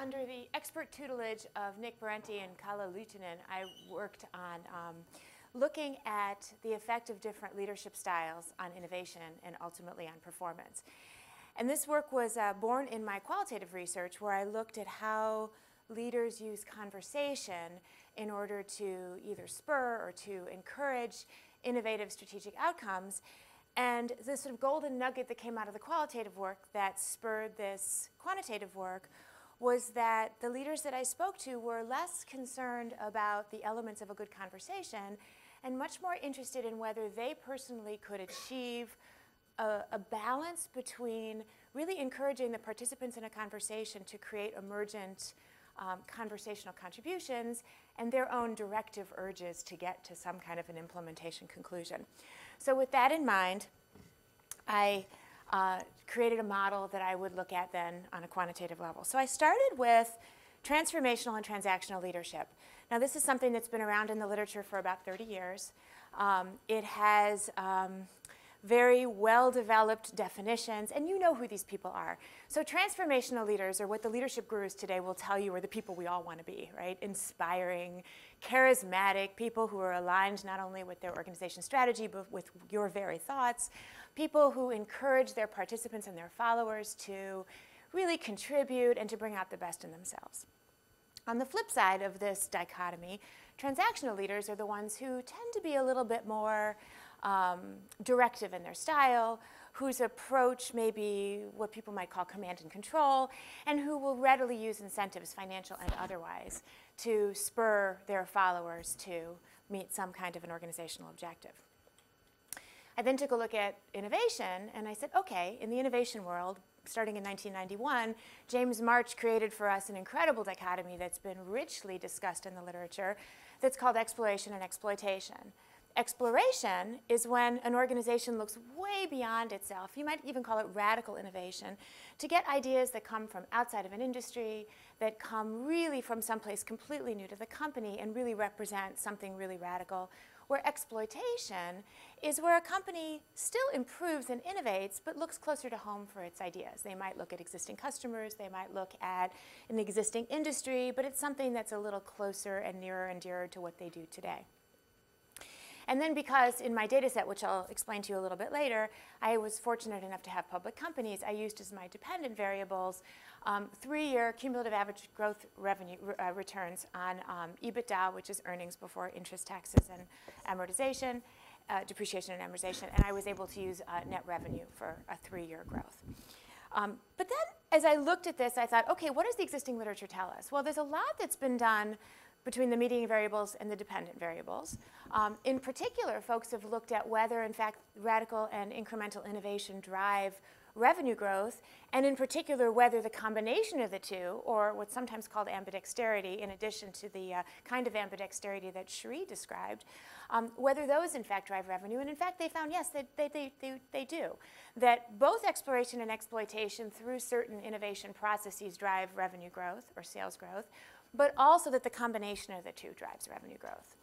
under the expert tutelage of Nick Parenti and Kala Lutunen, I worked on looking at the effect of different leadership styles on innovation and ultimately on performance. And this work was born in my qualitative research, where I looked at how leaders use conversation in order to either spur or to encourage innovative strategic outcomes. And the sort of golden nugget that came out of the qualitative work that spurred this quantitative work was that the leaders that I spoke to were less concerned about the elements of a good conversation and much more interested in whether they personally could achieve a balance between really encouraging the participants in a conversation to create emergent conversational contributions and their own directive urges to get to some kind of an implementation conclusion. So with that in mind, I created a model that I would look at then on a quantitative level. So I started with transformational and transactional leadership. Now this is something that's been around in the literature for about 30 years. It has very well-developed definitions, and you know who these people are. So transformational leaders, or what the leadership gurus today will tell you, are the people we all want to be, right? Inspiring, charismatic, people who are aligned not only with their organization strategy, but with your very thoughts, people who encourage their participants and their followers to really contribute and to bring out the best in themselves. On the flip side of this dichotomy, transactional leaders are the ones who tend to be a little bit more directive in their style, whose approach may be what people might call command and control, and who will readily use incentives, financial and otherwise, to spur their followers to meet some kind of an organizational objective. I then took a look at innovation, and I said, okay, in the innovation world, starting in 1991, James March created for us an incredible dichotomy that's been richly discussed in the literature that's called exploration and exploitation. Exploration is when an organization looks way beyond itself. You might even call it radical innovation, to get ideas that come from outside of an industry, that come really from someplace completely new to the company and really represent something really radical. Where exploitation is where a company still improves and innovates, but looks closer to home for its ideas. They might look at existing customers, they might look at an existing industry, but it's something that's a little closer and nearer and dearer to what they do today. And then because in my data set, which I'll explain to you a little bit later, I was fortunate enough to have public companies, I used as my dependent variables 3-year cumulative average growth revenue returns on EBITDA, which is earnings before interest, taxes, and amortization, depreciation and amortization, and I was able to use net revenue for a 3-year growth. But then as I looked at this, I thought, okay, what does the existing literature tell us? Well, there's a lot that's been done between the median variables and the dependent variables. In particular, folks have looked at whether, in fact, radical and incremental innovation drive revenue growth, and in particular, whether the combination of the two, or what's sometimes called ambidexterity, in addition to the kind of ambidexterity that Sri described, whether those, in fact, drive revenue. And in fact, they found, yes, they do. That both exploration and exploitation through certain innovation processes drive revenue growth or sales growth, but also that the combination of the two drives revenue growth.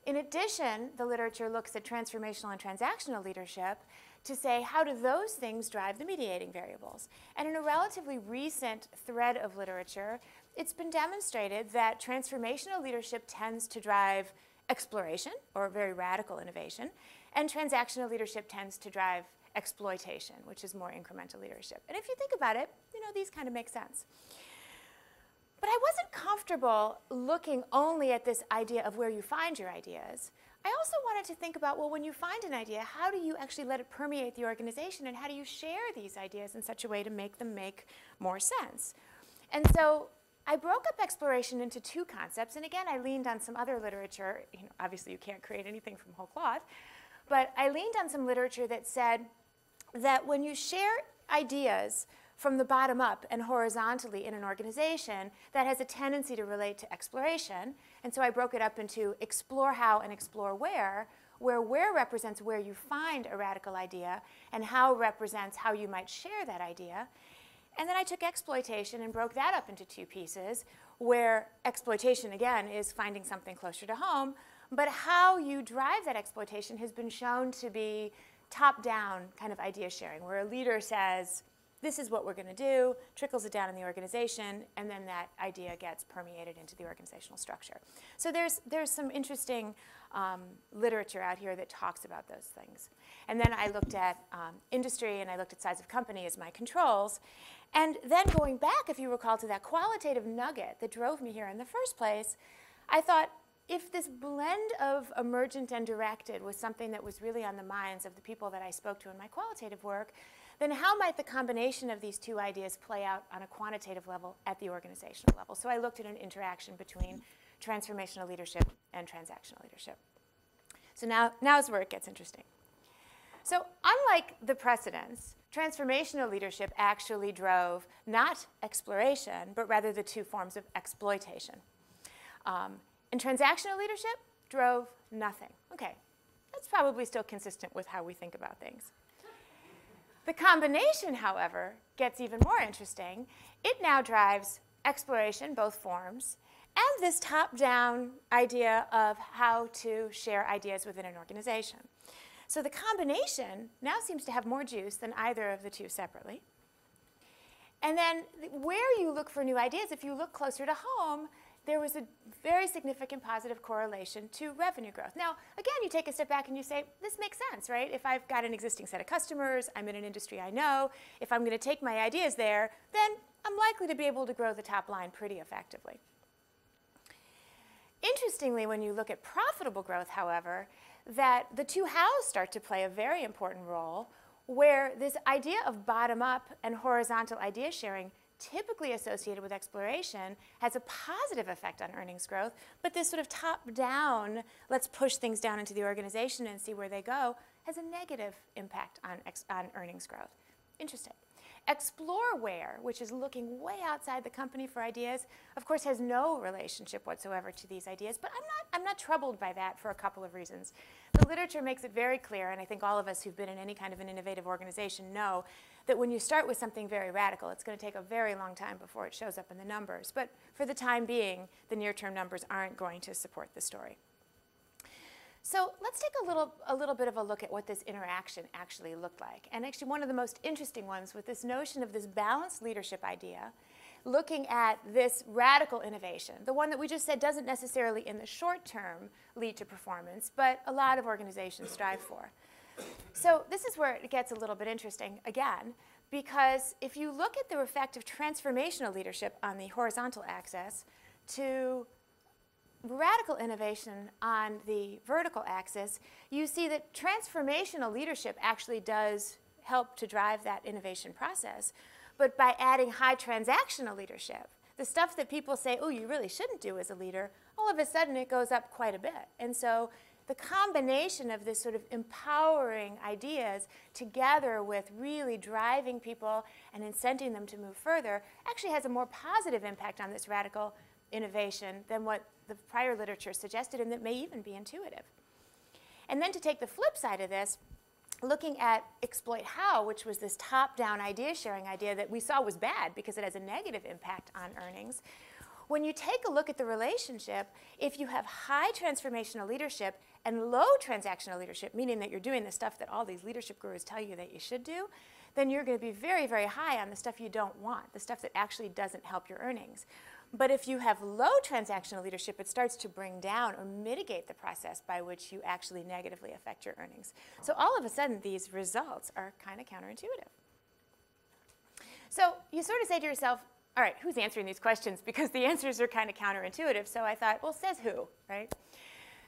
In addition, the literature looks at transformational and transactional leadership to say, how do those things drive the mediating variables? And in a relatively recent thread of literature, it's been demonstrated that transformational leadership tends to drive exploration, or very radical innovation, and transactional leadership tends to drive exploitation, which is more incremental leadership. And if you think about it, you know, these kind of make sense. But I wasn't comfortable looking only at this idea of where you find your ideas. I also wanted to think about, well, when you find an idea, how do you actually let it permeate the organization, and how do you share these ideas in such a way to make them make more sense? And so I broke up exploration into two concepts, and again, I leaned on some other literature. You know, obviously, you can't create anything from whole cloth, but I leaned on some literature that said that when you share ideas from the bottom up and horizontally in an organization, that has a tendency to relate to exploration. And so I broke it up into explore how and explore where represents where you find a radical idea, and how represents how you might share that idea. And then I took exploitation and broke that up into two pieces, where exploitation, again, is finding something closer to home, but how you drive that exploitation has been shown to be top-down kind of idea sharing, where a leader says, this is what we're going to do, trickles it down in the organization, and then that idea gets permeated into the organizational structure. So there's some interesting literature out here that talks about those things. And then I looked at industry, and I looked at size of company as my controls. And then going back, if you recall, to that qualitative nugget that drove me here in the first place, I thought, if this blend of emergent and directed was something that was really on the minds of the people that I spoke to in my qualitative work, then how might the combination of these two ideas play out on a quantitative level at the organizational level? So I looked at an interaction between transformational leadership and transactional leadership. So now's where it gets interesting. So unlike the precedents, transformational leadership actually drove not exploration, but rather the two forms of exploitation. And transactional leadership drove nothing. Okay, that's probably still consistent with how we think about things. The combination, however, gets even more interesting. It now drives exploration, both forms, and this top-down idea of how to share ideas within an organization. So the combination now seems to have more juice than either of the two separately. And then where you look for new ideas, if you look closer to home, there was a very significant positive correlation to revenue growth. Now, again, you take a step back and you say, this makes sense, right? If I've got an existing set of customers, I'm in an industry I know, if I'm going to take my ideas there, then I'm likely to be able to grow the top line pretty effectively. Interestingly, when you look at profitable growth, however, that the two hows start to play a very important role, where this idea of bottom-up and horizontal idea sharing, typically associated with exploration, has a positive effect on earnings growth, but this sort of top-down, let's push things down into the organization and see where they go, has a negative impact on earnings growth. Interesting. Exploreware, which is looking way outside the company for ideas, of course has no relationship whatsoever to these ideas, but I'm not troubled by that for a couple of reasons. The literature makes it very clear, and I think all of us who've been in any kind of an innovative organization know that when you start with something very radical, it's going to take a very long time before it shows up in the numbers. But for the time being, the near-term numbers aren't going to support the story. So let's take a little bit of a look at what this interaction actually looked like. And actually one of the most interesting ones with this notion of this balanced leadership idea, looking at this radical innovation, the one that we just said doesn't necessarily in the short term lead to performance, but a lot of organizations strive for. So this is where it gets a little bit interesting again, because if you look at the effect of transformational leadership on the horizontal axis to radical innovation on the vertical axis, you see that transformational leadership actually does help to drive that innovation process. But by adding high transactional leadership, the stuff that people say, oh, you really shouldn't do as a leader, all of a sudden it goes up quite a bit. And so the combination of this sort of empowering ideas together with really driving people and incenting them to move further actually has a more positive impact on this radical innovation than what the prior literature suggested, and that may even be intuitive. And then to take the flip side of this, looking at exploit how, which was this top-down idea sharing idea that we saw was bad because it has a negative impact on earnings. When you take a look at the relationship, if you have high transformational leadership and low transactional leadership, meaning that you're doing the stuff that all these leadership gurus tell you that you should do, then you're going to be very, very high on the stuff you don't want, the stuff that actually doesn't help your earnings. But if you have low transactional leadership, it starts to bring down or mitigate the process by which you actually negatively affect your earnings. So all of a sudden, these results are kind of counterintuitive. So you sort of say to yourself, all right, who's answering these questions? Because the answers are kind of counterintuitive. So I thought, well, says who, right?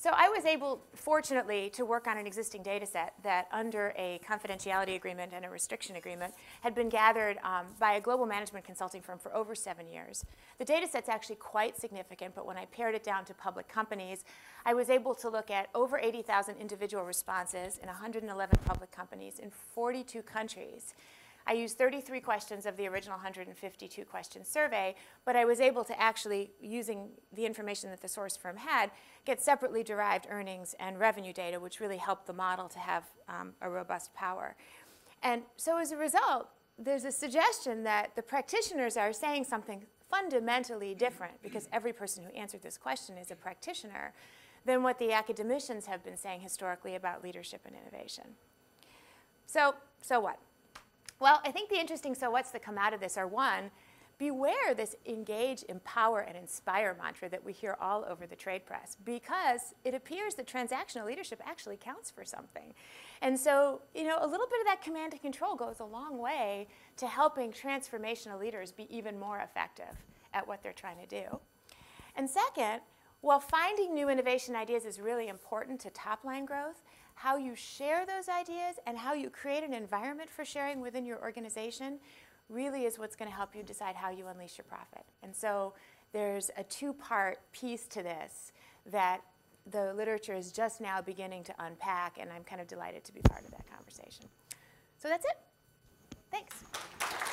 So I was able, fortunately, to work on an existing data set that under a confidentiality agreement and a restriction agreement had been gathered by a global management consulting firm for over 7 years. The data set's actually quite significant, but when I pared it down to public companies, I was able to look at over 80,000 individual responses in 111 public companies in 42 countries. I used 33 questions of the original 152 question survey, but I was able to actually, using the information that the source firm had, get separately derived earnings and revenue data, which really helped the model to have a robust power. And so as a result, there's a suggestion that the practitioners are saying something fundamentally different, because every person who answered this question is a practitioner, than what the academicians have been saying historically about leadership and innovation. So what? Well, I think the interesting so what's that come out of this are, one, beware this engage, empower, and inspire mantra that we hear all over the trade press, because it appears that transactional leadership actually counts for something. And so, a little bit of that command and control goes a long way to helping transformational leaders be even more effective at what they're trying to do. And second, while finding new innovation ideas is really important to top-line growth, how you share those ideas and how you create an environment for sharing within your organization really is what's going to help you decide how you unleash your profit. And so there's a two-part piece to this that the literature is just now beginning to unpack, and I'm kind of delighted to be part of that conversation. So that's it. Thanks.